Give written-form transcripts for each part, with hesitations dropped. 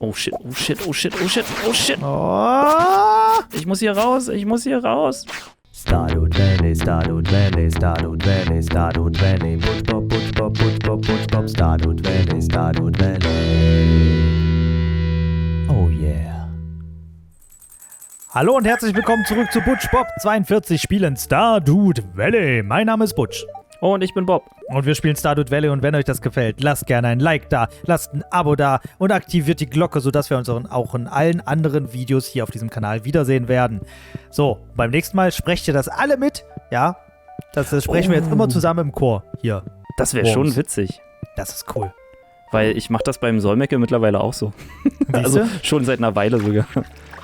Oh shit, oh shit, oh shit, oh shit, oh shit. Oh. Ich muss hier raus, ich muss hier raus. Stardew Valley, Stardew Valley, Stardew Valley, Stardew Valley, Butch-Bop, Butch-Bop, Butch-Bop, Butch-Bop, Stardew Valley, Stardew Valley. Oh yeah. Hallo und herzlich willkommen zurück zu Butch-Bop 42 spielen Stardew Valley. Mein Name ist Butch. Und ich bin Bob. Und wir spielen Stardew Valley und wenn euch das gefällt, lasst gerne ein Like da, lasst ein Abo da und aktiviert die Glocke, sodass wir uns auch in allen anderen Videos hier auf diesem Kanal wiedersehen werden. So, beim nächsten Mal sprecht ihr das alle mit, ja? Das sprechen wir jetzt immer zusammen im Chor hier. Das wäre schon witzig. Das ist cool. Weil ich mache das beim Solmecke mittlerweile auch so. Also schon seit einer Weile sogar.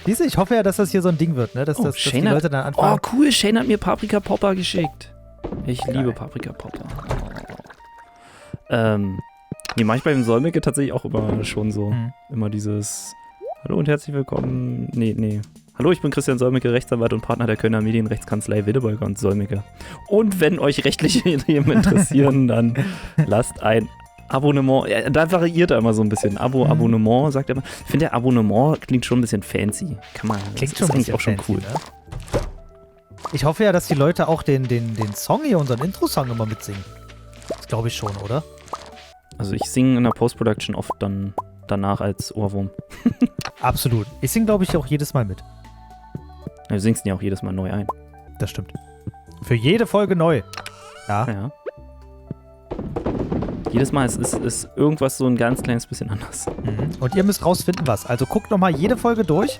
Siehst du, ich hoffe ja, dass das hier so ein Ding wird, ne? Dass die Leute dann anfangen. Oh cool, Shane hat mir Paprika Popper geschickt. Ich liebe Paprika Popper. Die mache ich beim Solmecke tatsächlich auch immer schon so. Immer dieses Hallo und herzlich willkommen. Nee. Hallo, ich bin Christian Solmecke, Rechtsanwalt und Partner der Kölner Medienrechtskanzlei Wildeborger und Solmecke. Und wenn euch rechtliche Themen interessieren, dann lasst ein Abonnement. Ja, da variiert er immer so ein bisschen. Abonnement, sagt er immer. Ich finde, der Abonnement klingt schon ein bisschen fancy. Kann man. Klingt schon eigentlich auch schon fancy, cool. Ne? Ich hoffe ja, dass die Leute auch den Song hier, unseren Intro-Song immer mitsingen. Das glaube ich schon, oder? Also ich singe in der Post-Production oft dann danach als Ohrwurm. Absolut. Ich singe, glaube ich, auch jedes Mal mit. Du singst ihn ja auch jedes Mal neu ein. Das stimmt. Für jede Folge neu. Ja. Jedes Mal ist irgendwas so ein ganz kleines bisschen anders. Und ihr müsst rausfinden, was. Also guckt nochmal jede Folge durch.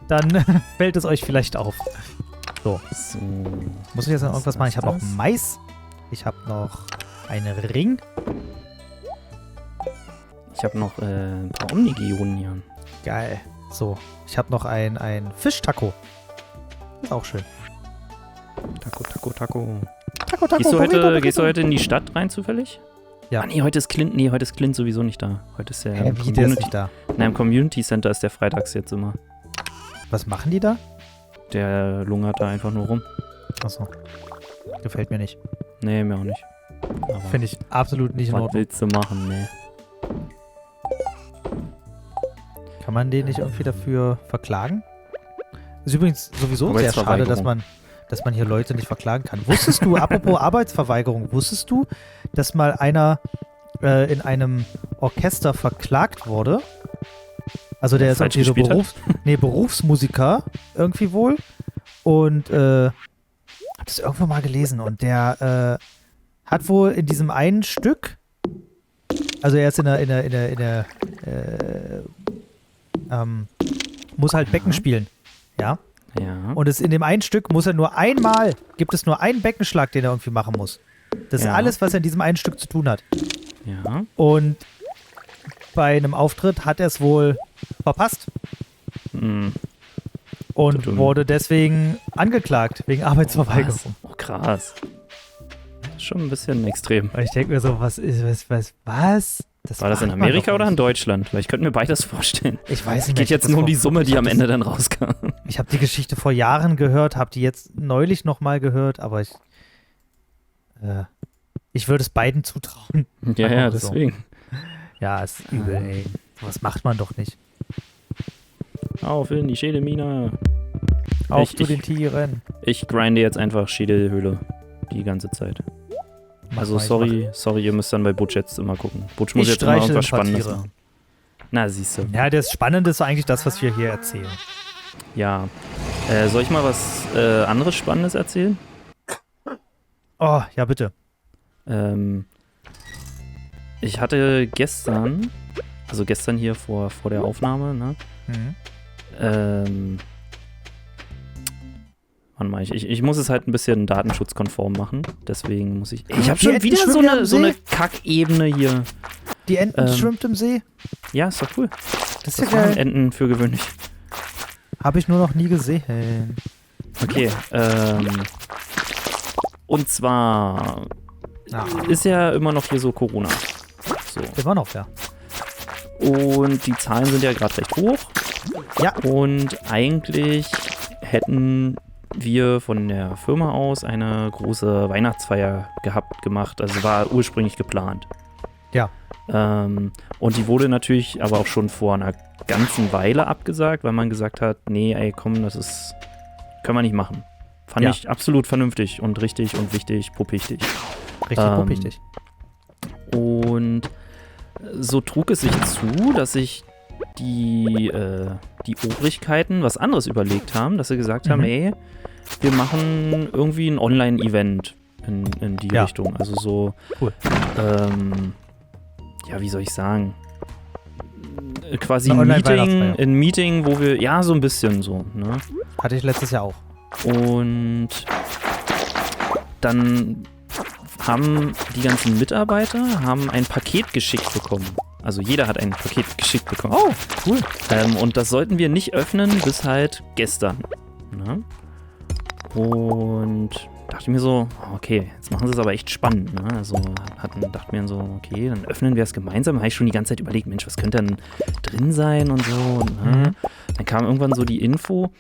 Dann fällt es euch vielleicht auf. So. Muss ich jetzt noch irgendwas machen? Ich habe noch Mais. Ich habe noch einen Ring. Ich habe noch ein paar Omnigionen hier. Geil. So. Ich habe noch ein Fischtaco. Ist auch schön. Taco. Taco. Gehst du heute in die Stadt rein zufällig? Ja. Ah, nee, heute ist Clint sowieso nicht da. Heute ist der wie, der ist nicht da? Nein, im Community Center ist der freitags jetzt immer. Was machen die da? Der lungert da einfach nur rum. Achso. Gefällt mir nicht. Nee, mir auch nicht. Finde ich absolut nicht in Ordnung. Was willst du machen, nee. Kann man den nicht irgendwie dafür verklagen? Ist übrigens sowieso sehr schade, dass man hier Leute nicht verklagen kann. Wusstest du, apropos Arbeitsverweigerung, dass mal einer in einem Orchester verklagt wurde? Also der ist irgendwie so Berufsmusiker irgendwie wohl und hab das irgendwo mal gelesen und der hat wohl in diesem einen Stück, also er ist muss halt Becken spielen, ja? Ja. Und in dem einen Stück gibt es nur einen Beckenschlag, den er irgendwie machen muss. Das ist alles, was er in diesem einen Stück zu tun hat. Ja. Und bei einem Auftritt hat er es wohl verpasst. Und wurde deswegen angeklagt, wegen Arbeitsverweigerung. Oh, krass. Das ist schon ein bisschen extrem. Weil ich denke mir so, was? War das in Amerika oder in Deutschland? Weil ich könnte mir beides vorstellen. Ich weiß nicht. Es geht jetzt nur um die Summe, die am Ende dann rauskam. Ich habe die Geschichte vor Jahren gehört, habe die jetzt neulich nochmal gehört, aber ich würde es beiden zutrauen. Ja, deswegen. Ja, ist übel, ey. Sowas macht man doch nicht. Auf in die Schädelmine. Auf zu den Tieren. Ich grinde jetzt einfach Schädelhöhle die ganze Zeit. Also sorry, ihr müsst dann bei Butch jetzt immer gucken. Butch muss jetzt immer irgendwas Spannendes machen. Na, siehst du. Ja, das Spannende ist eigentlich das, was wir hier erzählen. Ja. Soll ich mal was anderes Spannendes erzählen? Oh, ja, bitte. Ich hatte gestern hier vor der Aufnahme, ne? Warte mal, ich muss es halt ein bisschen datenschutzkonform machen. Deswegen muss ich. Ich habe schon wieder so eine Kackebene hier. Die Enten schwimmt im See? Ja, ist doch cool. Das ist ja geil. Enten für gewöhnlich. Habe ich nur noch nie gesehen. Okay, und zwar ist ja immer noch hier so Corona. So. Immer noch, ja. Und die Zahlen sind ja gerade recht hoch. Ja. Und eigentlich hätten wir von der Firma aus eine große Weihnachtsfeier gemacht. Also war ursprünglich geplant. Ja. Und die wurde natürlich aber auch schon vor einer ganzen Weile abgesagt, weil man gesagt hat, nee, ey, komm, können wir nicht machen. Fand ich absolut vernünftig und richtig und wichtig, pupichtig. Richtig pupichtig. Und so trug es sich zu, dass sich die Obrigkeiten was anderes überlegt haben, dass sie gesagt haben, ey, wir machen irgendwie ein Online-Event in die Richtung. Also so, cool. Wie soll ich sagen? Quasi ein Meeting, wo wir, so ein bisschen so, ne? Hatte ich letztes Jahr auch. Und dann haben die ganzen Mitarbeiter ein Paket geschickt bekommen. Also jeder hat ein Paket geschickt bekommen. Oh, cool. Und das sollten wir nicht öffnen bis halt gestern. Ne? Und dachte mir so, okay, jetzt machen sie es aber echt spannend. Ne? Also dachte mir so, okay, dann öffnen wir es gemeinsam. Habe ich schon die ganze Zeit überlegt, Mensch, was könnte denn drin sein und so. Ne? Dann kam irgendwann so die Info,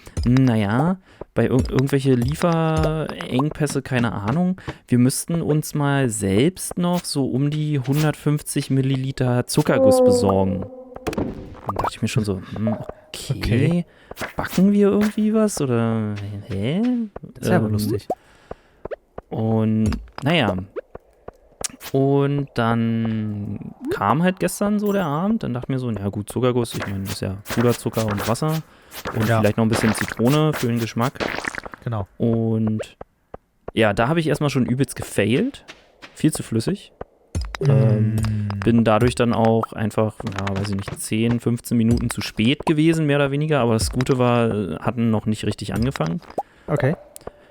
bei irgendwelche Lieferengpässe, keine Ahnung, wir müssten uns mal selbst noch so um die 150 Milliliter Zuckerguss besorgen. Dann dachte ich mir schon so, okay. Backen wir irgendwie was oder hä? Das ist ja aber lustig. Und und dann kam halt gestern so der Abend, dann dachte ich mir so, ja gut, Zuckerguss, ich meine, das ist ja Puderzucker und Wasser und vielleicht noch ein bisschen Zitrone für den Geschmack. Genau. Und da habe ich erstmal schon übelst gefailt, viel zu flüssig. Bin dadurch dann auch einfach, 10, 15 Minuten zu spät gewesen, mehr oder weniger, aber das Gute war, hatten noch nicht richtig angefangen. Okay,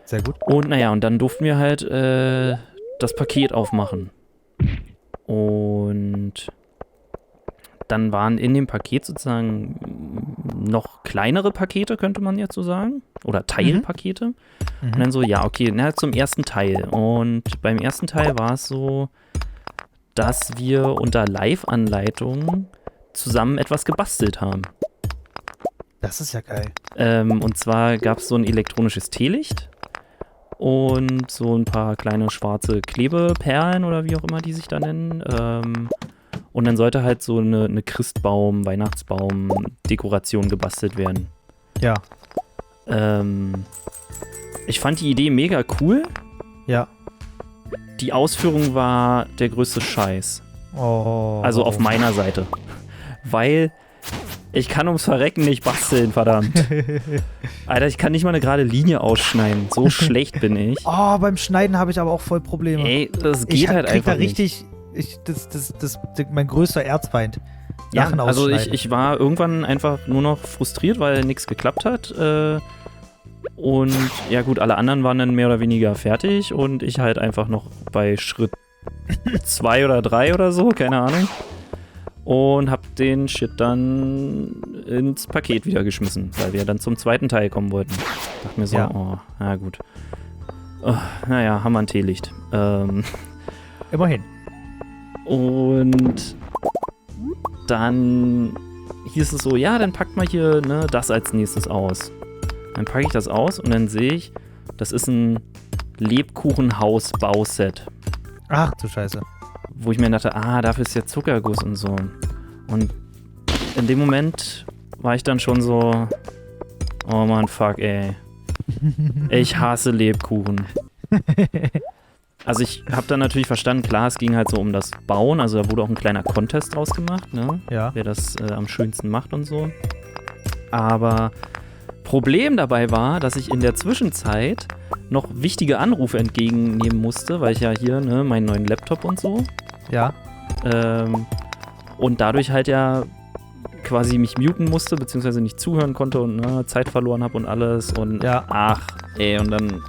sehr gut. Und und dann durften wir halt das Paket aufmachen. Und dann waren in dem Paket sozusagen noch kleinere Pakete, könnte man jetzt so sagen. Oder Teilpakete. Und dann so, zum ersten Teil. Und beim ersten Teil war es so, dass wir unter Live-Anleitung zusammen etwas gebastelt haben. Das ist ja geil. Und zwar gab es so ein elektronisches Teelicht und so ein paar kleine schwarze Klebeperlen oder wie auch immer die sich da nennen. Und dann sollte halt so eine Christbaum-, Weihnachtsbaum-Dekoration gebastelt werden. Ja. Ich fand die Idee mega cool. Ja. Die Ausführung war der größte Scheiß. Oh. Also auf meiner Seite. Weil ich kann ums Verrecken nicht basteln, verdammt. Alter, ich kann nicht mal eine gerade Linie ausschneiden. So schlecht bin ich. Oh, beim Schneiden habe ich aber auch voll Probleme. Ey, das geht halt einfach nicht. Das ist mein größter Erzfeind. Sachen ausschneiden. Also ich war irgendwann einfach nur noch frustriert, weil nichts geklappt hat. Und ja gut, alle anderen waren dann mehr oder weniger fertig und ich halt einfach noch bei Schritt 2 oder 3 oder so, keine Ahnung. Und hab den Shit dann ins Paket wieder geschmissen, weil wir dann zum zweiten Teil kommen wollten. Dachte mir so, gut. Haben wir ein Teelicht. Immerhin. Und dann hieß es so, dann packt mal hier das als nächstes aus. Dann packe ich das aus und dann sehe ich, das ist ein Lebkuchenhaus-Bauset. Ach du Scheiße. Wo ich mir dachte, dafür ist ja Zuckerguss und so. Und in dem Moment war ich dann schon so, oh Mann, fuck, ey. Ich hasse Lebkuchen. Also ich habe dann natürlich verstanden, klar, es ging halt so um das Bauen, also da wurde auch ein kleiner Contest draus gemacht, ne? Ja. Wer das am schönsten macht und so. Aber Problem dabei war, dass ich in der Zwischenzeit noch wichtige Anrufe entgegennehmen musste, weil ich ja hier, meinen neuen Laptop und so. Ja. Und dadurch halt ja quasi mich muten musste, beziehungsweise nicht zuhören konnte und Zeit verloren habe und alles. Und und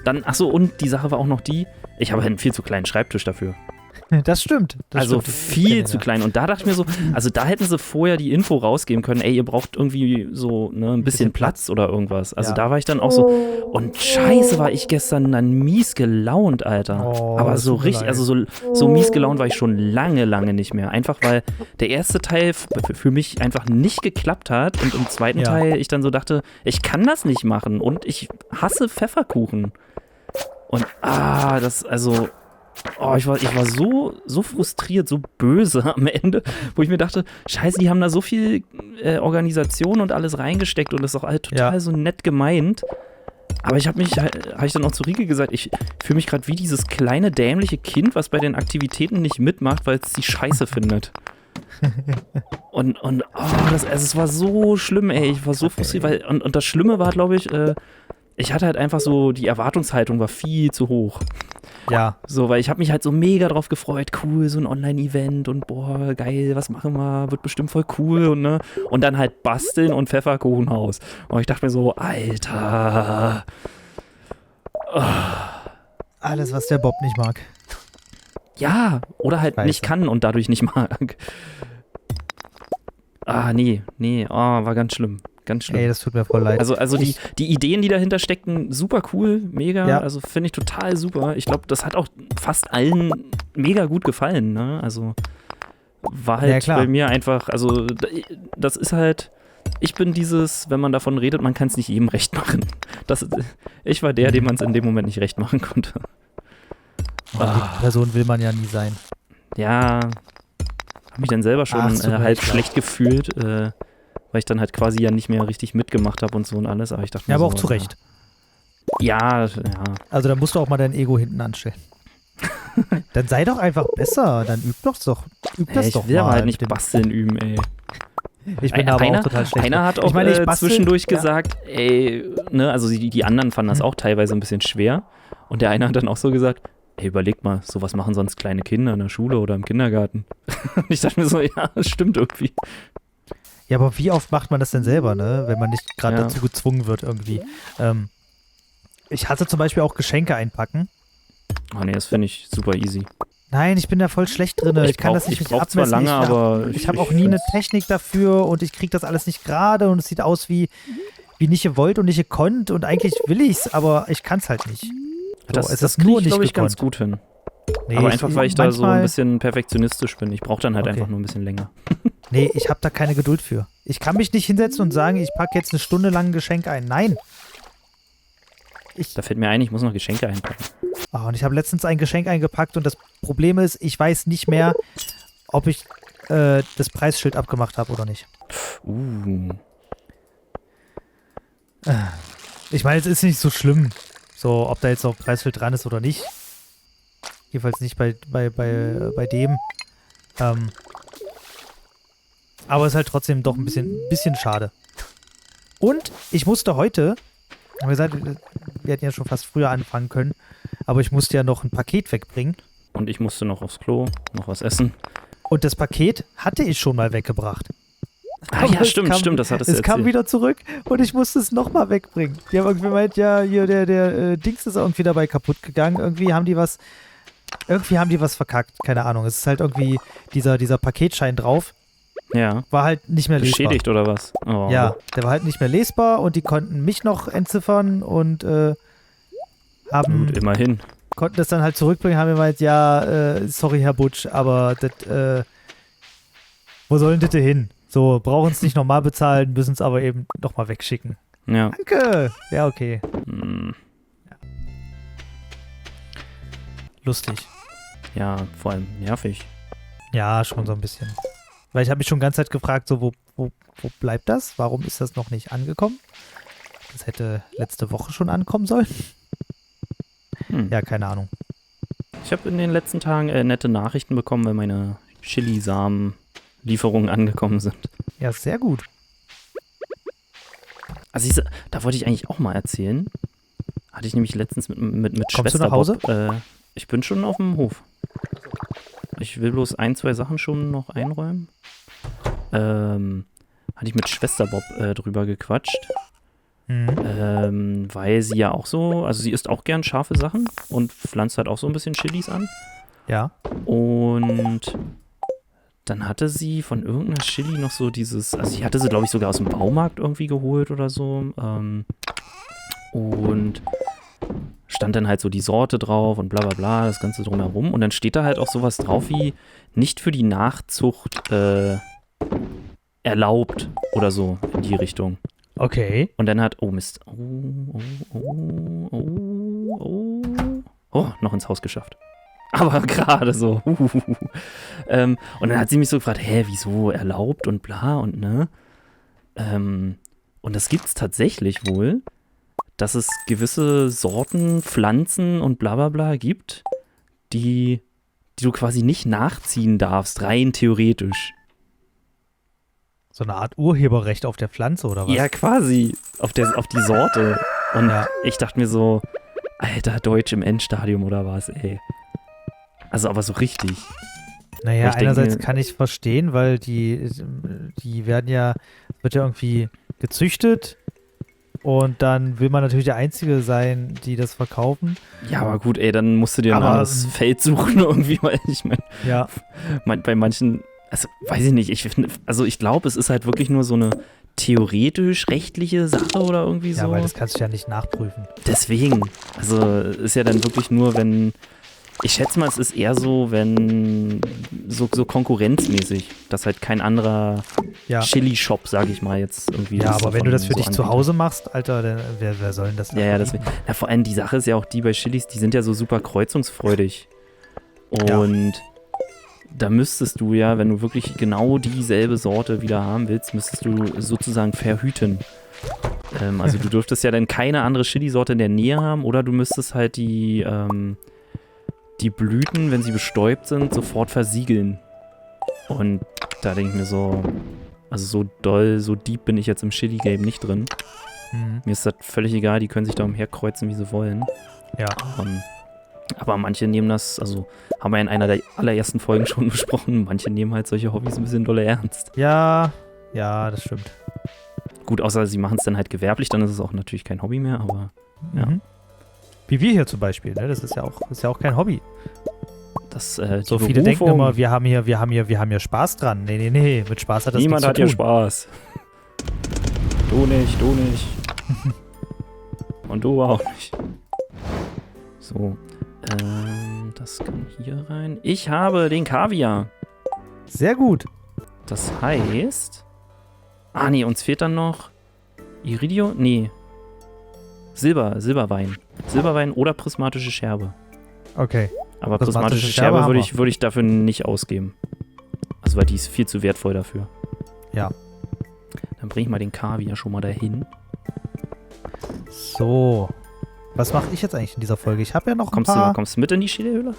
dann, und die Sache war auch noch die, ich habe einen viel zu kleinen Schreibtisch dafür. Das stimmt. Viel zu klein. Und da dachte ich mir so, also da hätten sie vorher die Info rausgeben können, ihr braucht irgendwie so ein bisschen Platz oder irgendwas. Also da war ich dann auch so, und scheiße war ich gestern dann mies gelaunt, Alter. Aber so richtig, also so mies gelaunt war ich schon lange, lange nicht mehr. Einfach weil der erste Teil für mich einfach nicht geklappt hat und im zweiten Teil ich dann so dachte, ich kann das nicht machen und ich hasse Pfefferkuchen. Und ich war so frustriert, so böse am Ende, wo ich mir dachte, scheiße, die haben da so viel Organisation und alles reingesteckt und das ist auch halt total so nett gemeint. Aber habe ich dann auch zu Rieke gesagt, ich fühle mich gerade wie dieses kleine, dämliche Kind, was bei den Aktivitäten nicht mitmacht, weil es die Scheiße findet. Es war so schlimm, ey. Ich war so frustriert, und das Schlimme war, glaube ich, ich hatte halt einfach so, die Erwartungshaltung war viel zu hoch. Ja. So, weil ich habe mich halt so mega drauf gefreut, cool, so ein Online-Event und boah, geil, was machen wir, wird bestimmt voll cool und dann halt basteln und Pfefferkuchenhaus. Und ich dachte mir so, Alter. Alles, was der Bob nicht mag. Ja, oder halt nicht kann und dadurch nicht mag. War ganz schlimm. Ganz schlimm. Ey, das tut mir voll leid. Also die Ideen, die dahinter steckten, super cool, mega, also finde ich total super. Ich glaube, das hat auch fast allen mega gut gefallen, ne? Also war halt bei mir einfach, also das ist halt, ich bin dieses, wenn man davon redet, man kann es nicht jedem recht machen. Ich war der, dem man es in dem Moment nicht recht machen konnte. Die Person will man ja nie sein. Ja, habe mich dann selber schon halb schlecht gefühlt, weil ich dann halt quasi ja nicht mehr richtig mitgemacht habe und so und alles. Aber ich dachte mir aber so, auch zu Recht. Ja. Also da musst du auch mal dein Ego hinten anstellen. Dann sei doch einfach besser. Dann üb das doch mal. Ich will aber halt nicht basteln üben, ey. Ich bin aber auch total schlecht. Einer hat auch zwischendurch gesagt, ey, ne, also die anderen fanden das auch teilweise ein bisschen schwer. Und der eine hat dann auch so gesagt, ey, überleg mal, sowas machen sonst kleine Kinder in der Schule oder im Kindergarten. Und ich dachte mir so, ja, das stimmt irgendwie. Ja, aber wie oft macht man das denn selber, ne? Wenn man nicht gerade dazu gezwungen wird irgendwie. Ich hatte zum Beispiel auch Geschenke einpacken. Oh nee, das finde ich super easy. Nein, ich bin da voll schlecht drin. Ich kann das nicht abmessen. Zwar lange, aber ich habe auch nie eine Technik dafür und ich kriege das alles nicht gerade und es sieht aus wie nicht gewollt und nicht gekonnt und eigentlich will ich's, aber ich kann es halt nicht. So, das kriege ich, glaube ich, ganz gut hin. Nee, aber einfach, weil ich da so ein bisschen perfektionistisch bin. Ich brauche dann halt einfach nur ein bisschen länger. Nee, ich habe da keine Geduld für. Ich kann mich nicht hinsetzen und sagen, ich packe jetzt eine Stunde lang ein Geschenk ein. Nein. Da fällt mir ein, ich muss noch Geschenke einpacken. Und ich habe letztens ein Geschenk eingepackt und das Problem ist, ich weiß nicht mehr, ob ich das Preisschild abgemacht habe oder nicht. Ich meine, es ist nicht so schlimm, so ob da jetzt noch ein Preisschild dran ist oder nicht. Jedenfalls nicht bei dem. Aber es ist halt trotzdem doch ein bisschen schade. Und ich musste heute, wie gesagt, wir hätten ja schon fast früher anfangen können, aber ich musste ja noch ein Paket wegbringen. Und ich musste noch aufs Klo, noch was essen. Und das Paket hatte ich schon mal weggebracht. Ja, stimmt, das hattest du erzählt. Es kam wieder zurück und ich musste es nochmal wegbringen. Die haben irgendwie gemeint, ja, hier, der Dings ist irgendwie dabei kaputt gegangen. Irgendwie haben die was verkackt, keine Ahnung. Es ist halt irgendwie dieser Paketschein drauf. Ja. War halt nicht mehr lesbar. Beschädigt oder was? Oh. Ja, der war halt nicht mehr lesbar und die konnten mich noch entziffern und Gut, immerhin. Konnten das dann halt zurückbringen, haben gemeint, ja, sorry, Herr Butsch, aber das, wo soll denn das hin? So, brauchen es nicht nochmal bezahlen, müssen es aber eben nochmal wegschicken. Ja. Danke! Ja, okay. Ja. Lustig. Ja, vor allem nervig. Ja, schon so ein bisschen. Weil ich habe mich schon die ganze Zeit gefragt, so, wo bleibt das? Warum ist das noch nicht angekommen? Das hätte letzte Woche schon ankommen sollen. Ja, keine Ahnung. Ich habe in den letzten Tagen nette Nachrichten bekommen, weil meine Chili-Samen-Lieferungen angekommen sind. Ja, sehr gut. Also da wollte ich eigentlich auch mal erzählen. Hatte ich nämlich letztens mit Kommst Schwester du nach Hause? Bob, ich bin schon auf dem Hof. Ich will bloß 1, 2 Sachen schon noch einräumen. Hatte ich mit Schwester Bob drüber gequatscht. Weil sie ja auch so, also sie isst auch gern scharfe Sachen und pflanzt halt auch so ein bisschen Chilis an. Ja. Und dann hatte sie von irgendeiner Chili noch so dieses, also sie hatte sie, glaube ich, sogar aus dem Baumarkt irgendwie geholt oder so. Und stand dann halt so die Sorte drauf und bla bla bla, das Ganze drumherum. Und dann steht da halt auch sowas drauf wie nicht für die Nachzucht erlaubt oder so in die Richtung. Okay. Und dann hat, oh Mist, noch ins Haus geschafft. Aber gerade so. Und dann hat sie mich so gefragt, wieso erlaubt und bla und ne? Und das gibt's tatsächlich wohl, dass es gewisse Sorten, Pflanzen und bla bla bla gibt, die du quasi nicht nachziehen darfst, rein theoretisch. So eine Art Urheberrecht auf der Pflanze oder was? Ja, quasi. Auf die Sorte. Und ich dachte mir so, Alter, Deutsch im Endstadium oder was, ey. Also aber so richtig. Naja, einerseits kann ich verstehen, weil die wird ja irgendwie gezüchtet und dann will man natürlich der Einzige sein, die das verkaufen. Ja, aber gut, ey, dann musst du dir ein anderes Feld suchen irgendwie, weil ich meine, bei manchen, also weiß ich nicht, ich glaube, es ist halt wirklich nur so eine theoretisch-rechtliche Sache oder irgendwie so. Ja, weil das kannst du ja nicht nachprüfen. Deswegen, also ist ja dann wirklich nur, wenn, ich schätze mal, es ist eher so, wenn, so konkurrenzmäßig, dass halt kein anderer Chili-Shop, sage ich mal, jetzt irgendwie. Ja, aber wenn du das für dich zu Hause machst, Alter, dann, wer soll denn das? Ja, deswegen. Ja, vor allem die Sache ist ja auch die bei Chilis, die sind ja so super kreuzungsfreudig. Und da müsstest du ja, wenn du wirklich genau dieselbe Sorte wieder haben willst, müsstest du sozusagen verhüten. Also du dürftest ja dann keine andere Chili-Sorte in der Nähe haben oder du müsstest halt die Blüten, wenn sie bestäubt sind, sofort versiegeln. Und da denke ich mir so, also so doll, so deep bin ich jetzt im Chili-Game nicht drin. Mir ist das völlig egal, die können sich da umherkreuzen, wie sie wollen. Ja. Aber manche nehmen das, also haben wir in einer der allerersten Folgen schon besprochen, manche nehmen halt solche Hobbys ein bisschen dolle ernst. Ja, das stimmt. Gut, außer sie machen es dann halt gewerblich, dann ist es auch natürlich kein Hobby mehr, aber ja. Wie wir hier zum Beispiel, ne? Das ist ja auch kein Hobby. So viele denken immer, wir haben hier Spaß dran. Nee, mit Spaß hat das nichts zu tun. Niemand hat hier Spaß. Du nicht. Und du auch nicht. So, das kann hier rein. Ich habe den Kaviar. Sehr gut. Das heißt, nee, uns fehlt dann noch Iridio? Nee. Silberwein. Silberwein oder prismatische Scherbe. Okay. Aber prismatische Scherbe würde ich dafür nicht ausgeben. Also, weil die ist viel zu wertvoll dafür. Ja. Dann bringe ich mal den Kaviar schon mal dahin. So. Was mache ich jetzt eigentlich in dieser Folge? Ich habe ja noch ein paar... Kommst du mit in die Chili-Höhle?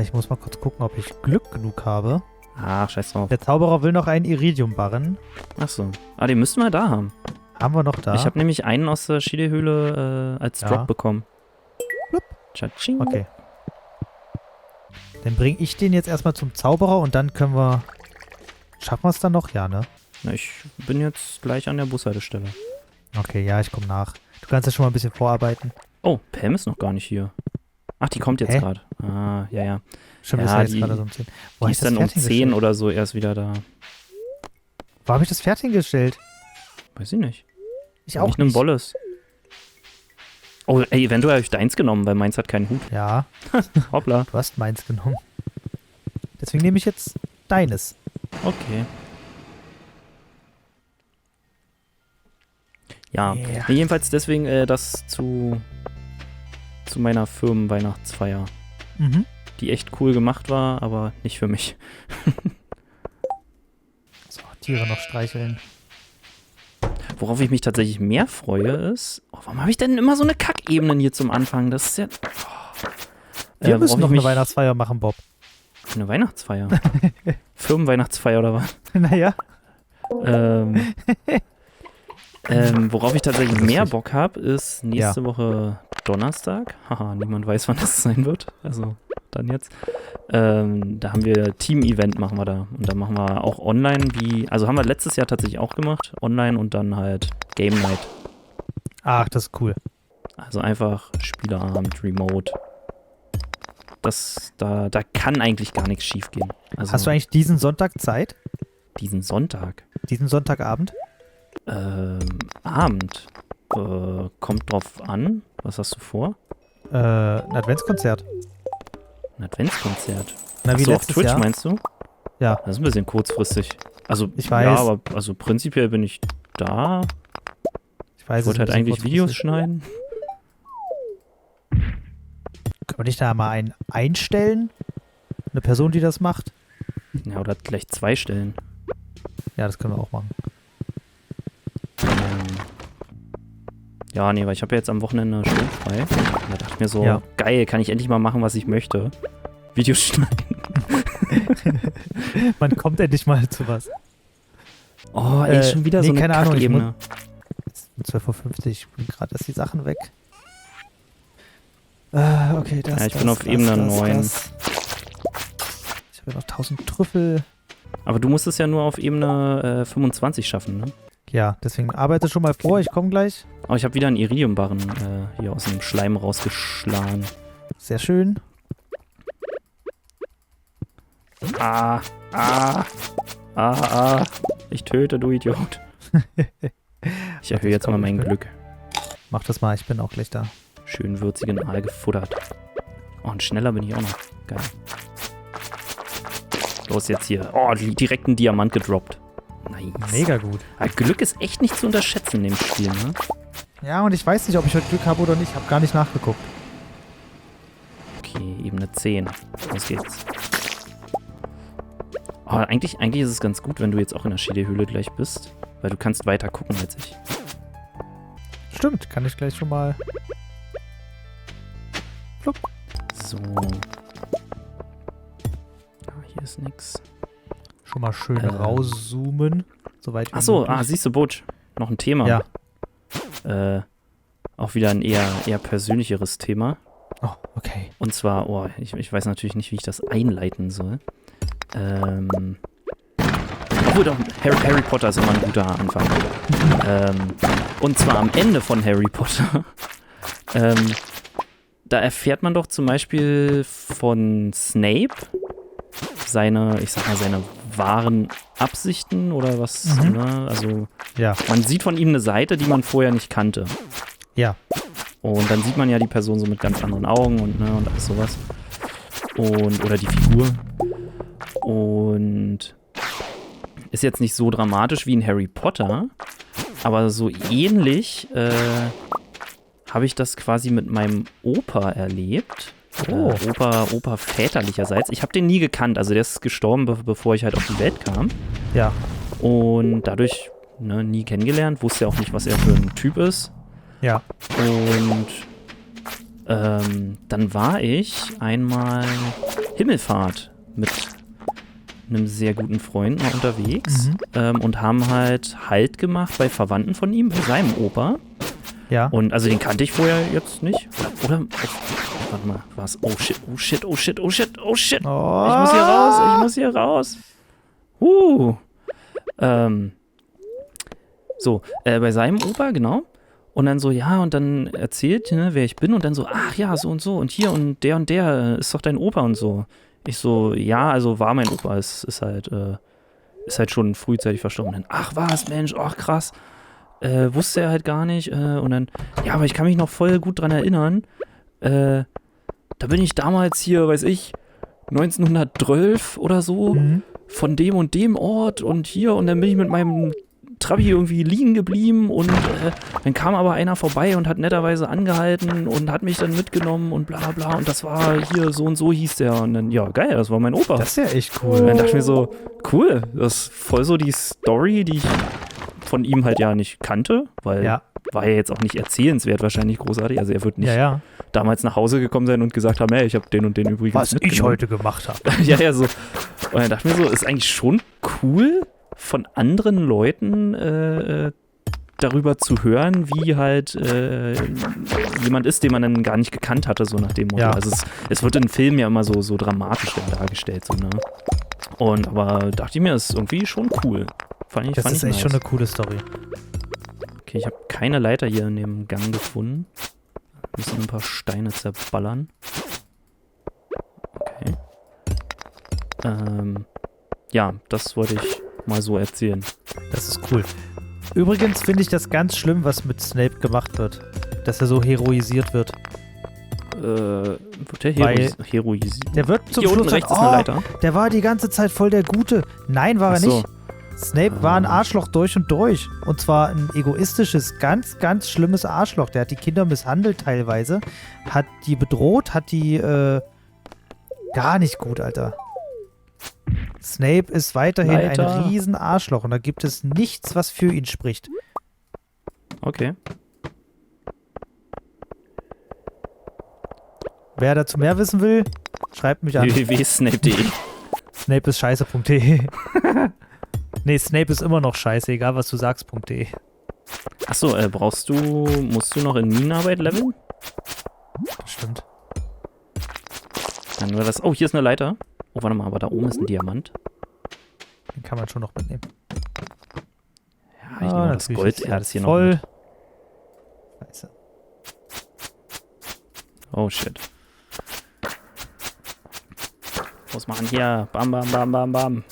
Ich muss mal kurz gucken, ob ich Glück genug habe. Ach, scheiß drauf. Der Zauberer will noch einen Iridium barren. Ach so. Den müssten wir da haben. Haben wir noch da? Ich habe nämlich einen aus der Chili-Höhle als Drop bekommen. Blub. Tschatsching. Okay. Dann bringe ich den jetzt erstmal zum Zauberer und dann können wir... Schaffen wir es dann noch? Ja, ne? Na, ich bin jetzt gleich an der Bushaltestelle. Okay, ja, ich komme nach. Du kannst ja schon mal ein bisschen vorarbeiten. Oh, Pam ist noch gar nicht hier. Ach, die kommt jetzt gerade. Ja. Schon ist jetzt gerade so um 10. Die ist dann um 10 oder so erst wieder da. Wo habe ich das fertig gestellt? Weiß ich nicht. Ich auch nicht. Ich nehme Bolles. Oh, ey, eventuell habe ich deins genommen, weil meins hat keinen Hut. Ja. Hoppla. Du hast meins genommen. Deswegen nehme ich jetzt deines. Okay. Ja, jedenfalls deswegen das zu meiner Firmenweihnachtsfeier. Die echt cool gemacht war, aber nicht für mich. So, Tiere noch streicheln. Worauf ich mich tatsächlich mehr freue ist, warum habe ich denn immer so eine Kackebenen hier zum Anfang? Das ist ja... Wir müssen noch eine Weihnachtsfeier machen, Bob. Eine Weihnachtsfeier? Firmenweihnachtsfeier oder was? Naja. Worauf ich tatsächlich mehr Bock habe, ist nächste Woche Donnerstag. Haha, niemand weiß, wann das sein wird. Also dann jetzt. Da haben wir Team-Event, machen wir da. Und dann machen wir auch online, also haben wir letztes Jahr tatsächlich auch gemacht. Online und dann halt Game Night. Ach, das ist cool. Also einfach Spieleabend, Remote. Da kann eigentlich gar nichts schief gehen. Also, hast du eigentlich diesen Sonntag Zeit? Diesen Sonntag? Diesen Sonntagabend? Abend. Kommt drauf an. Was hast du vor? Ein Adventskonzert. Ein Adventskonzert? Na, wie Achso, auf letztes Twitch Jahr? Meinst du? Ja. Das ist ein bisschen kurzfristig. Also, ich weiß. Ja, aber also prinzipiell bin ich da. Ich weiß. Ich wollte halt eigentlich Videos schneiden. Können wir nicht da mal einen einstellen? Eine Person, die das macht? Ja, oder gleich 2 stellen. Ja, das können wir auch machen. Ja, nee, weil ich habe ja jetzt am Wochenende sturmfrei. Da dachte ich mir so, geil, kann ich endlich mal machen, was ich möchte. Videos schneiden. Man kommt endlich mal zu was. Oh, ey, schon wieder so eine keine Ahnung, Kackebene. 12:50 Uhr, ich bin gerade erst die Sachen weg. Okay, das, ja, ich bin auf Ebene 9. Ich habe ja noch 1000 Trüffel. Aber du musst es ja nur auf Ebene 25 schaffen, ne? Ja, deswegen arbeite schon mal vor, ich komme gleich. Oh, ich habe wieder einen Iridiumbarren hier aus dem Schleim rausgeschlagen. Sehr schön. Ich töte, du Idiot. Ich erhöhe jetzt mal mein Glück. Mach das mal, ich bin auch gleich da. Schön würzigen Aal gefuttert. Oh, und schneller bin ich auch noch. Geil. Los jetzt hier. Oh, direkt einen Diamant gedroppt. Nice. Mega gut. Aber Glück ist echt nicht zu unterschätzen in dem Spiel, ne? Ja, und ich weiß nicht, ob ich heute Glück habe oder nicht. Ich habe gar nicht nachgeguckt. Okay, Ebene 10. Los geht's. Oh, eigentlich ist es ganz gut, wenn du jetzt auch in der Schädelhöhle gleich bist. Weil du kannst weiter gucken als ich. Stimmt, kann ich gleich schon mal... Flupp. So. Hier ist nix. Schon mal schön rauszoomen. Soweit Achso, siehst du, Butch. Noch ein Thema. Ja. Auch wieder ein eher persönlicheres Thema. Oh, okay. Und zwar, ich weiß natürlich nicht, wie ich das einleiten soll. Obwohl doch, Harry Potter ist immer ein guter Anfang. Und zwar am Ende von Harry Potter. Da erfährt man doch zum Beispiel von Snape seine wahren Absichten oder was, ne? Also, man sieht von ihm eine Seite, die man vorher nicht kannte. Ja. Und dann sieht man ja die Person so mit ganz anderen Augen und alles sowas. Oder die Figur. Und ist jetzt nicht so dramatisch wie in Harry Potter, aber so ähnlich habe ich das quasi mit meinem Opa erlebt. Opa väterlicherseits. Ich habe den nie gekannt, also der ist gestorben, bevor ich halt auf die Welt kam. Ja. Und dadurch nie kennengelernt, wusste auch nicht, was er für ein Typ ist. Ja. Und dann war ich einmal Himmelfahrt mit einem sehr guten Freund mal unterwegs und haben halt gemacht bei Verwandten von ihm, bei seinem Opa. Ja. Und also den kannte ich vorher jetzt nicht. Oder warte mal, was? Oh shit. Oh. Ich muss hier raus. Bei seinem Opa, genau. Und dann so, ja, und dann erzählt, wer ich bin und dann so, ach ja, so und hier und der ist doch dein Opa und so. Ich so, ja, also war mein Opa, ist halt schon frühzeitig verstorben. Und dann, ach was, Mensch, ach krass. Wusste er halt gar nicht. Und dann, ja, aber ich kann mich noch voll gut dran erinnern. Da bin ich damals hier, weiß ich, 1912 oder so, von dem und dem Ort und hier. Und dann bin ich mit meinem Trabi irgendwie liegen geblieben und dann kam aber einer vorbei und hat netterweise angehalten und hat mich dann mitgenommen und bla bla und das war hier so und so hieß der und dann, ja geil, das war mein Opa. Das ist ja echt cool. Und dann dachte ich mir so, cool, das ist voll so die Story, die ich von ihm halt ja nicht kannte, weil war ja jetzt auch nicht erzählenswert wahrscheinlich großartig, also er wird nicht damals nach Hause gekommen sein und gesagt haben, hey, ich habe den und den übrigens was ich heute gemacht habe. ja, so. Und dann dachte ich mir so, ist eigentlich schon cool, von anderen Leuten darüber zu hören, wie halt jemand ist, den man dann gar nicht gekannt hatte, so nach dem Motto. Ja. Also es wird in Filmen ja immer so dramatisch dargestellt, so, ne? Aber dachte ich mir, das ist irgendwie schon cool. Das ist echt schon eine coole Story. Okay, ich habe keine Leiter hier in dem Gang gefunden. Müssen ein paar Steine zerballern. Okay. Ja, das wollte ich mal so erzählen. Das ist cool. Übrigens finde ich das ganz schlimm, was mit Snape gemacht wird. Dass er so heroisiert wird. Wird der heroisiert? Der wird zum Hier Schluss unten rechts ist eine Leiter. Der war die ganze Zeit voll der Gute. Nein, war er nicht. Snape war ein Arschloch durch und durch. Und zwar ein egoistisches, ganz, ganz schlimmes Arschloch. Der hat die Kinder misshandelt teilweise. Hat die bedroht, hat die gar nicht gut, Alter. Snape ist weiterhin ein riesen Arschloch und da gibt es nichts, was für ihn spricht. Okay. Wer dazu mehr wissen will, schreibt mich an. www.snape.de Snape ist scheiße.de Nee, Snape ist immer noch scheiße, egal was du sagst.de. Achso, musst du noch in Minenarbeit leveln? Stimmt. Dann war das. Oh, hier ist eine Leiter. Oh, warte mal, aber da oben ist ein Diamant. Den kann man schon noch mitnehmen. Ja, ich nehme das Gold. Ja, das hier voll. noch. Scheiße. Oh, shit. Was machen hier? Bam, bam, bam, bam, bam.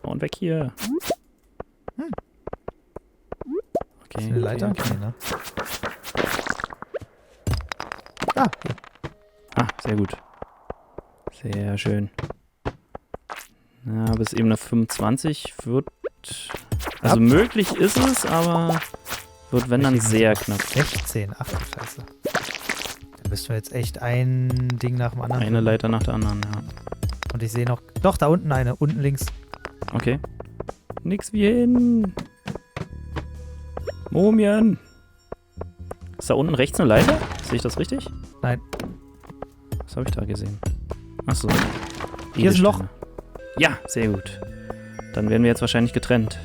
Und weg hier. Okay. Ist eine Leiter? Okay. Nee, ne? Ah, hier. Ah, sehr gut. Sehr schön. Ja, bis Ebene 25 wird... Also möglich ist es, aber wird, wenn dann, sehr knapp. 16, ach du Scheiße. Da müssen wir jetzt echt ein Ding nach dem anderen. Eine Leiter nach der anderen, ja. Und ich sehe noch... Doch, da unten eine. Unten links. Okay. Nix wie hin. Mumien. Ist da unten rechts eine Leiter? Sehe ich das richtig? Nein. Was habe ich da gesehen? Achso. Hier ist ein Loch. Ja, sehr gut. Dann werden wir jetzt wahrscheinlich getrennt.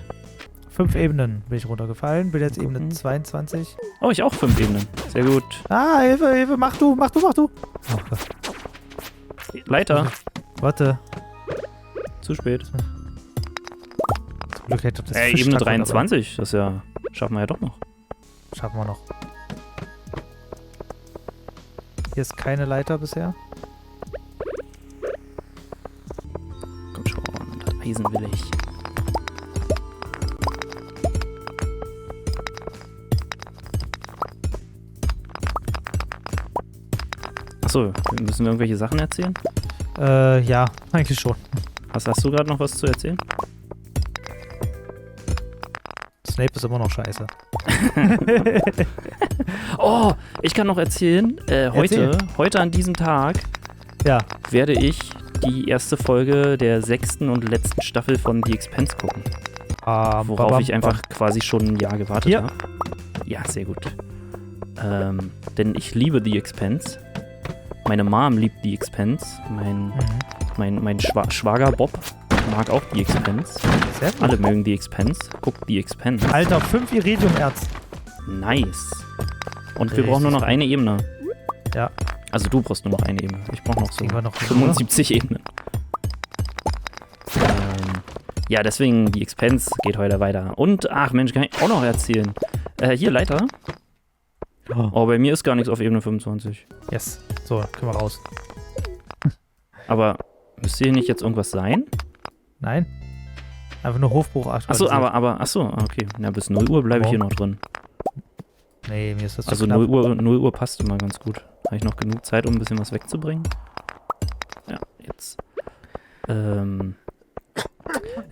5 Ebenen bin ich runtergefallen. Bin jetzt Ebene 22. Oh, ich auch 5 Ebenen. Sehr gut. Ah, Hilfe, Hilfe. Mach du. Oh Gott. Leiter. Warte. Zu spät. Zum Glück hätte das Ebene 23. Das ja... Schaffen wir ja doch noch. Schaffen wir noch. Hier ist keine Leiter bisher. Komm schon, das Eisen will ich. Achso, müssen wir irgendwelche Sachen erzählen? Ja, eigentlich schon. Hast du gerade noch was zu erzählen? Snape ist immer noch scheiße. Oh, ich kann noch erzählen, heute an diesem Tag werde ich die erste Folge der 6. und letzten Staffel von The Expanse gucken. Worauf ich einfach quasi schon ein Jahr gewartet habe. Ja, sehr gut. Denn ich liebe The Expanse. Meine Mom liebt The Expanse. Mein Schwager Bob mag auch The Expanse. Sehr gut. Alle mögen The Expanse. Guckt The Expanse. Alter, 5 Iridium-Erz. Nice. Und wir brauchen nur noch eine Ebene. Ja. Also du brauchst nur noch eine Ebene. Ich brauche noch so noch 75 Ebenen. Ja, deswegen The Expanse geht heute weiter. Und, ach Mensch, kann ich auch noch erzählen. Hier, Leiter. Oh, bei mir ist gar nichts auf Ebene 25. Yes. So, können wir raus. Aber müsste hier nicht jetzt irgendwas sein? Nein. Einfach nur Hofbruch. Achso, okay. Na, bis 0 Uhr bleibe ich hier noch drin. Nee, mir ist das also 0 Uhr passt immer ganz gut. Habe ich noch genug Zeit, um ein bisschen was wegzubringen? Ja, jetzt. Und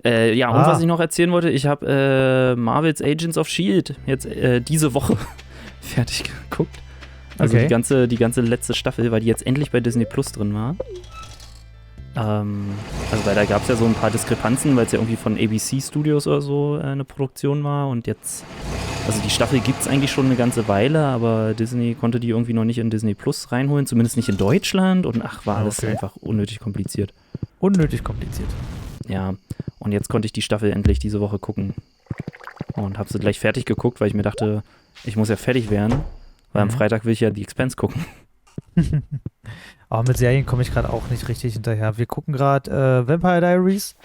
was ich noch erzählen wollte, ich habe Marvel's Agents of S.H.I.E.L.D. jetzt diese Woche fertig geguckt. Also die ganze letzte Staffel, weil die jetzt endlich bei Disney Plus drin war. Weil da gab es ja so ein paar Diskrepanzen, weil es ja irgendwie von ABC Studios oder so eine Produktion war und jetzt, also die Staffel gibt es eigentlich schon eine ganze Weile, aber Disney konnte die irgendwie noch nicht in Disney Plus reinholen, zumindest nicht in Deutschland und war alles einfach unnötig kompliziert. Unnötig kompliziert. Ja, und jetzt konnte ich die Staffel endlich diese Woche gucken und habe sie gleich fertig geguckt, weil ich mir dachte, ich muss ja fertig werden, weil am Freitag will ich ja The Expanse gucken. Aber mit Serien komme ich gerade auch nicht richtig hinterher. Wir gucken gerade Vampire Diaries.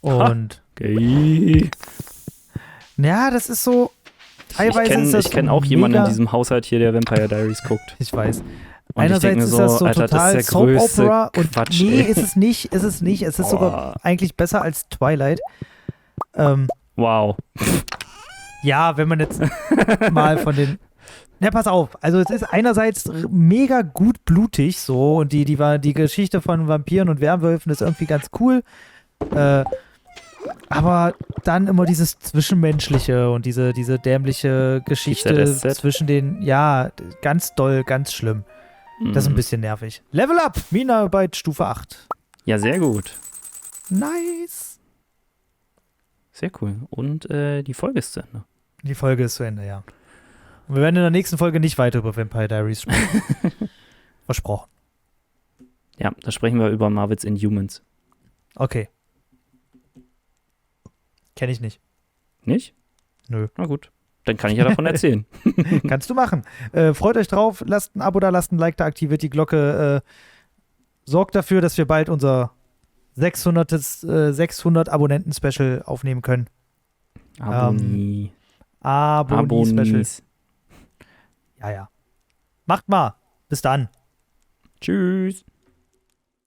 Und okay. Ja, das ist so. Teilweise ich kenne auch jemanden in diesem Haushalt hier, der Vampire Diaries guckt. Ich weiß. Und einerseits ist das so Alter, total das ist der größte Soap-Opera und Quatsch, nee, ist es nicht. Es ist sogar eigentlich besser als Twilight. Wow. Ja, wenn man jetzt mal von den Ja, pass auf. Also es ist einerseits mega gut blutig so und die Geschichte von Vampiren und Werwölfen ist irgendwie ganz cool. Aber dann immer dieses Zwischenmenschliche und diese dämliche Geschichte zwischen den, ja, ganz doll, ganz schlimm. Das ist ein bisschen nervig. Level up! Mina-Arbeit Stufe 8. Ja, sehr gut. Nice. Sehr cool. Und die Folge ist zu Ende. Die Folge ist zu Ende, ja. Und wir werden in der nächsten Folge nicht weiter über Vampire Diaries sprechen. Versprochen. Ja, da sprechen wir über Marvel's Inhumans. Okay. Kenne ich nicht. Nicht? Nö. Na gut. Dann kann ich ja davon erzählen. Kannst du machen. Freut euch drauf, lasst ein Abo da, lasst ein Like da, aktiviert die Glocke. Sorgt dafür, dass wir bald unser 600 Abonnenten-Special aufnehmen können. Abonnie-Special. Ja. Macht mal. Bis dann. Tschüss.